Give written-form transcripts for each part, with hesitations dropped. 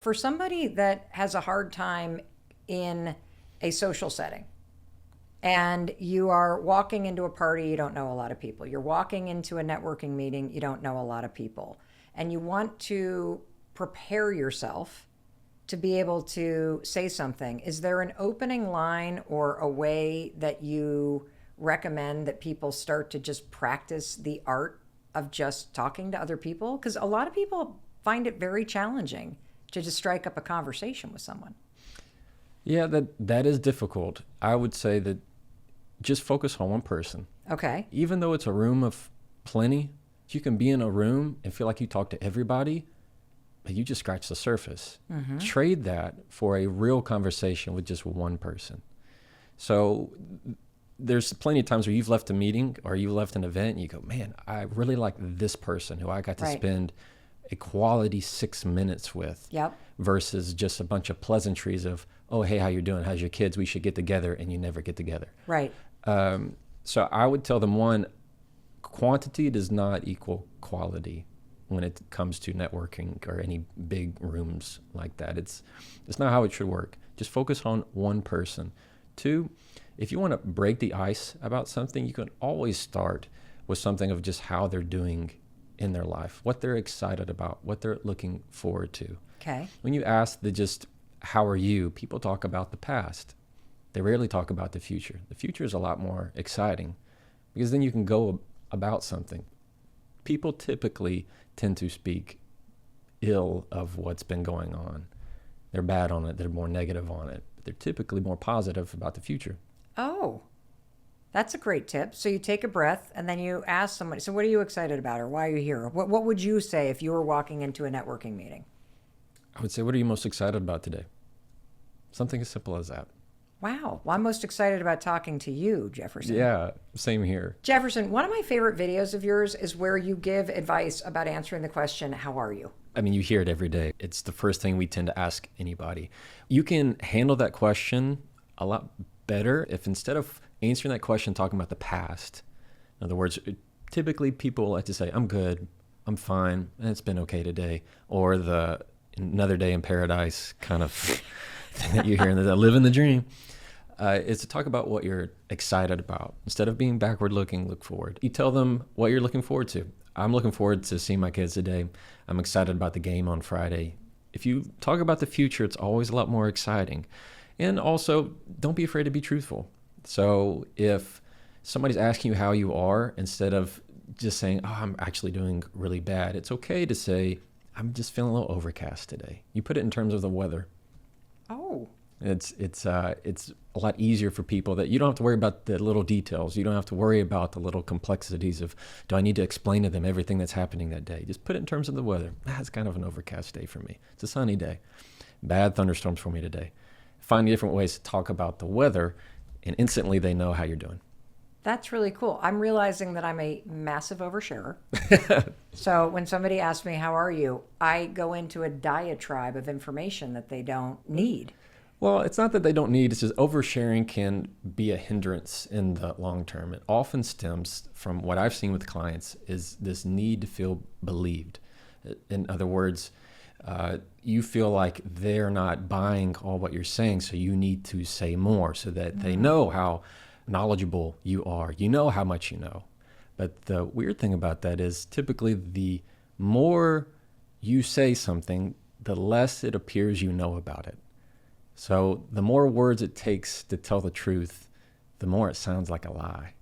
For somebody that has a hard time in a social setting, and you are walking into a party, you don't know a lot of people. You're walking into a networking meeting, you don't know a lot of people. And you want to prepare yourself to be able to say something. Is there an opening line or a way that you recommend that people start to just practice the art of just talking to other people? Because a lot of people find it very challenging to just strike up a conversation with someone. Yeah, that is difficult. I would say that just focus on one person. Okay. Even though it's a room of plenty, you can be in a room and feel like you talk to everybody, but you just scratch the surface. Mm-hmm. Trade that for a real conversation with just one person. So there's plenty of times where you've left a meeting or you left an event and you go, man, I really like this person who I got to spend a quality 6 minutes with. Yep. Versus just a bunch of pleasantries of, oh, hey, how you doing? How's your kids? We should get together, and you never get together. Right. So I would tell them, one, quantity does not equal quality when it comes to networking or any big rooms like that. It's not how it should work. Just focus on one person. Two, if you want to break the ice about something, you can always start with something of just how they're doing in their life, what they're excited about, what they're looking forward to. Okay. When you ask how are you, people talk about the past. They rarely talk about the future. The future is a lot more exciting because then you can go about something. People typically tend to speak ill of what's been going on. They're bad on it. They're more negative on it. But they're typically more positive about the future. Oh, that's a great tip. So you take a breath and then you ask somebody, so what are you excited about or why are you here? What would you say if you were walking into a networking meeting? I would say, what are you most excited about today? Something as simple as that. Wow. Well, I'm most excited about talking to you, Jefferson. Yeah, same here. Jefferson, one of my favorite videos of yours is where you give advice about answering the question, how are you? I mean, you hear it every day. It's the first thing we tend to ask anybody. You can handle that question a lot better if instead of answering that question talking about the past, in other words, typically people like to say, I'm good, I'm fine, and it's been okay today, or the another day in paradise kind of thing that you hear, and living the dream, is to talk about what you're excited about. Instead of being backward looking, look forward. You tell them what you're looking forward to. I'm looking forward to seeing my kids today. I'm excited about the game on Friday. If you talk about the future, it's always a lot more exciting. And also, don't be afraid to be truthful. So if somebody's asking you how you are, instead of just saying, oh, I'm actually doing really bad, it's okay to say, I'm just feeling a little overcast today. You put it in terms of the weather. Oh. It's a lot easier for people that you don't have to worry about the little details. You don't have to worry about the little complexities of, do I need to explain to them everything that's happening that day? Just put it in terms of the weather. It's kind of an overcast day for me. It's a sunny day. Bad thunderstorms for me today. Find different ways to talk about the weather, and instantly they know how you're doing. That's really cool. I'm realizing that I'm a massive oversharer. So when somebody asks me, how are you? I go into a diatribe of information that they don't need. Well, it's not that they don't need, it's just oversharing can be a hindrance in the long term. It often stems from what I've seen with clients is this need to feel believed. In other words, you feel like they're not buying all what you're saying, so you need to say more so that they know how knowledgeable you are. You know how much you know. But the weird thing about that is typically the more you say something, the less it appears you know about it. So the more words it takes to tell the truth, the more it sounds like a lie.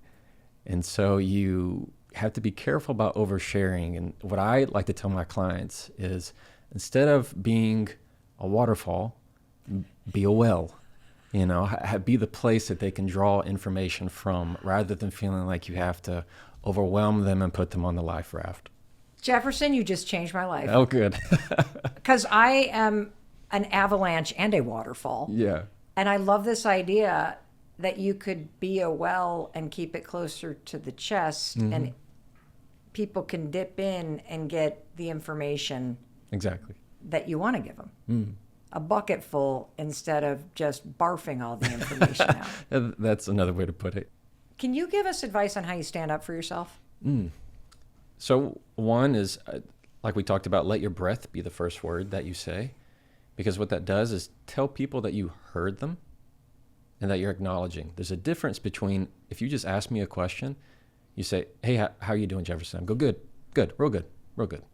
And so you have to be careful about oversharing. And what I like to tell my clients is instead of being a waterfall, be a well. You know, be the place that they can draw information from rather than feeling like you have to overwhelm them and put them on the life raft. Jefferson, you just changed my life. Oh, good. Because I am an avalanche and a waterfall. Yeah. And I love this idea that you could be a well and keep it closer to the chest, and people can dip in and get the information exactly that you want to give them. A bucket full instead of just barfing all the information out. That's another way to put it. Can you give us advice on how you stand up for yourself? So one is, like we talked about, let your breath be the first word that you say. because what that does is tell people that you heard them and that you're acknowledging. There's a difference between if you just ask me a question, you say, hey, how are you doing, Jefferson? I go, good, real good, real good.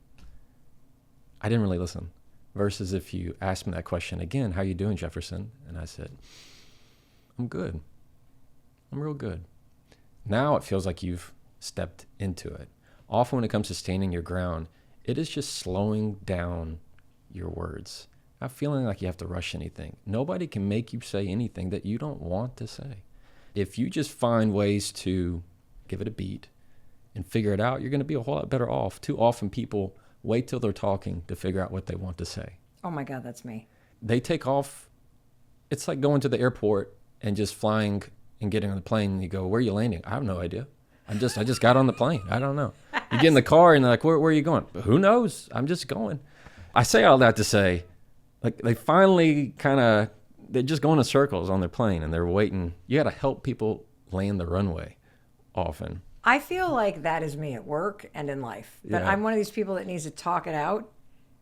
I didn't really listen. Versus if you ask me that question again, how are you doing, Jefferson? And I said, I'm good. I'm real good. Now it feels like you've stepped into it. Often when it comes to standing your ground, it is just slowing down your words. Not feeling like you have to rush anything. Nobody can make you say anything that you don't want to say. If you just find ways to give it a beat and figure it out, you're going to be a whole lot better off. Too often people wait till they're talking to figure out what they want to say. Oh my God, that's me. They take off. It's like going to the airport and just flying and getting on the plane and you go, where are you landing? I have no idea. I just got on the plane. I don't know. You get in the car and they're like, where are you going? Who knows? I'm just going. I say all that to say, like, they finally they're just going in circles on their plane and they're waiting. You got to help people land the runway often. I feel like that is me at work and in life. But Yeah. I'm one of these people that needs to talk it out.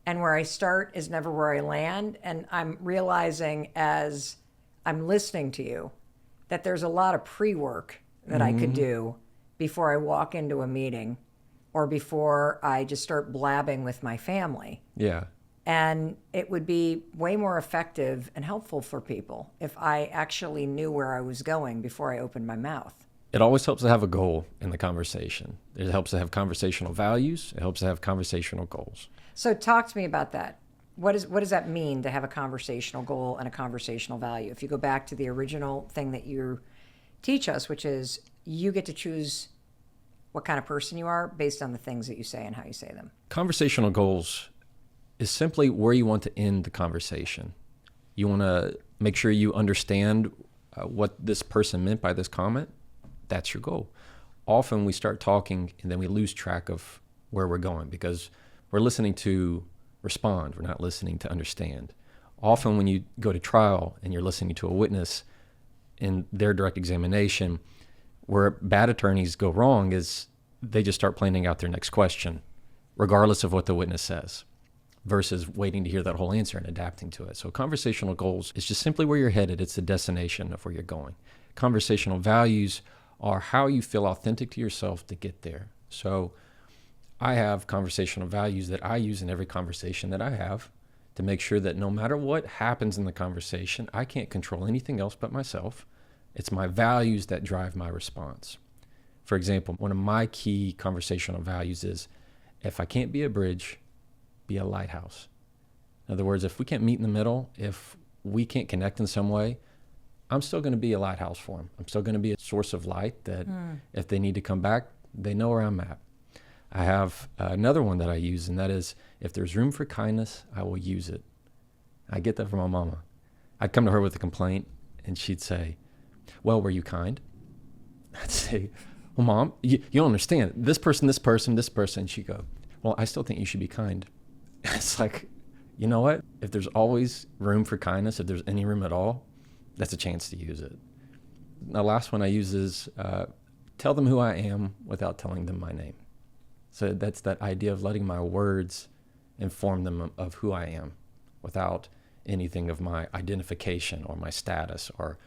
And where I start is never where I land. And I'm realizing as I'm listening to you that there's a lot of pre-work that I could do before I walk into a meeting or before I just start blabbing with my family. Yeah. And it would be way more effective and helpful for people if I actually knew where I was going before I opened my mouth. It always helps to have a goal in the conversation. It helps to have conversational values. It helps to have conversational goals. So talk to me about that. What does that mean to have a conversational goal and a conversational value? If you go back to the original thing that you teach us, which is you get to choose what kind of person you are based on the things that you say and how you say them. Conversational goals is simply where you want to end the conversation. You want to make sure you understand what this person meant by this comment. That's your goal. Often we start talking and then we lose track of where we're going because we're listening to respond. We're not listening to understand. Often when you go to trial and you're listening to a witness in their direct examination, where bad attorneys go wrong is they just start planning out their next question, regardless of what the witness says, versus waiting to hear that whole answer and adapting to it. So conversational goals is just simply where you're headed. It's the destination of where you're going. Conversational values are how you feel authentic to yourself to get there. So I have conversational values that I use in every conversation that I have to make sure that no matter what happens in the conversation, I can't control anything else but myself. It's my values that drive my response. For example, one of my key conversational values is if I can't be a bridge, be a lighthouse. In other words, if we can't meet in the middle, if we can't connect in some way, I'm still going to be a lighthouse for them. I'm still going to be a source of light that if they need to come back, they know where I'm at. I have another one that I use, and that is if there's room for kindness, I will use it. I get that from my mama. I'd come to her with a complaint, and she'd say, well, were you kind? I'd say, well, Mom, you don't understand. This person. And she'd go, well, I still think you should be kind. It's like, you know what? If there's always room for kindness, if there's any room at all, that's a chance to use it. The last one I use is tell them who I am without telling them my name. So that's that idea of letting my words inform them of who I am without anything of my identification or my status or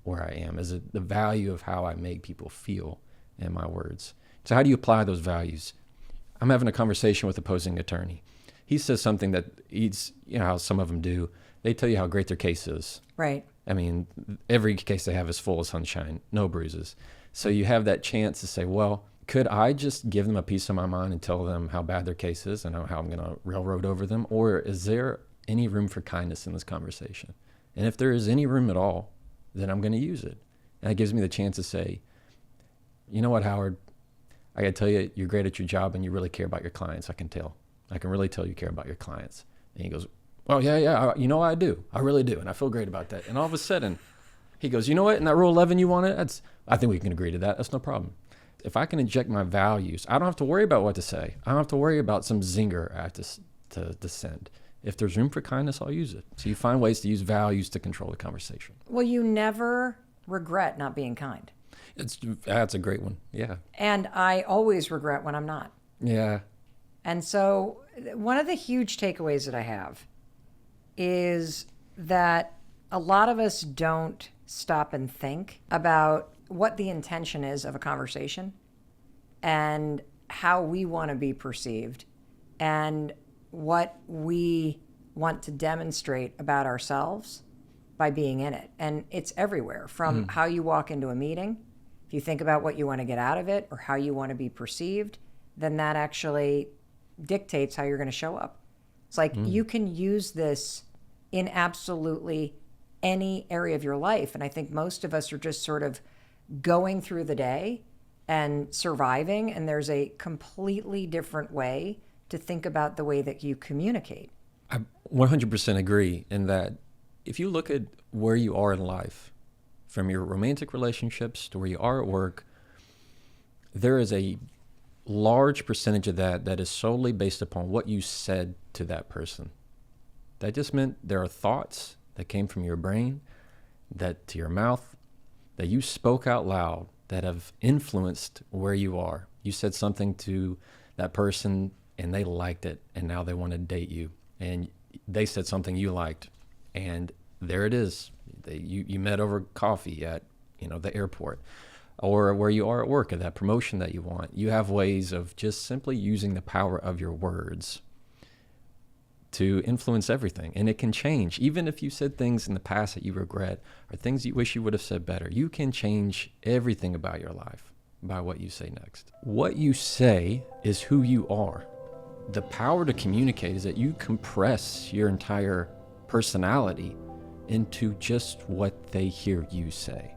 where I am. Is it the value of how I make people feel in my words? So how do you apply those values? I'm having a conversation with an opposing attorney. He says something that how some of them do. They tell you how great their case is. Right. I mean, every case they have is full of sunshine, no bruises. So you have that chance to say, well, could I just give them a piece of my mind and tell them how bad their case is and how I'm going to railroad over them? Or is there any room for kindness in this conversation? And if there is any room at all, then I'm going to use it. And it gives me the chance to say, you know what, Howard, I got to tell you, you're great at your job and you really care about your clients. I can tell. I can really tell you care about your clients. And he goes, oh, yeah, I do. I really do. And I feel great about that. And all of a sudden, he goes, you know what? In that Rule 11 you wanted, I think we can agree to that. That's no problem. If I can inject my values, I don't have to worry about what to say. I don't have to worry about some zinger I have to send. If there's room for kindness, I'll use it. So you find ways to use values to control the conversation. Well, you never regret not being kind. That's a great one. Yeah. And I always regret when I'm not. Yeah. And so one of the huge takeaways that I have is that a lot of us don't stop and think about what the intention is of a conversation and how we want to be perceived and what we want to demonstrate about ourselves by being in it. And it's everywhere, from how you walk into a meeting. If you think about what you want to get out of it or how you want to be perceived, then that actually dictates how you're going to show up. It's like you can use this in absolutely any area of your life. And I think most of us are just sort of going through the day and surviving, and there's a completely different way to think about the way that you communicate. I 100% agree in that if you look at where you are in life, from your romantic relationships to where you are at work, there is a large percentage of that is solely based upon what you said to that person. That just meant there are thoughts that came from your brain, that to your mouth, that you spoke out loud, that have influenced where you are. You said something to that person and they liked it, and now they want to date you. And they said something you liked, and there it is. You met over coffee at the airport, or where you are at work, at that promotion that you want. You have ways of just simply using the power of your words to influence everything. And it can change. Even if you said things in the past that you regret or things you wish you would have said better, you can change everything about your life by what you say next. What you say is who you are. The power to communicate is that you compress your entire personality into just what they hear you say.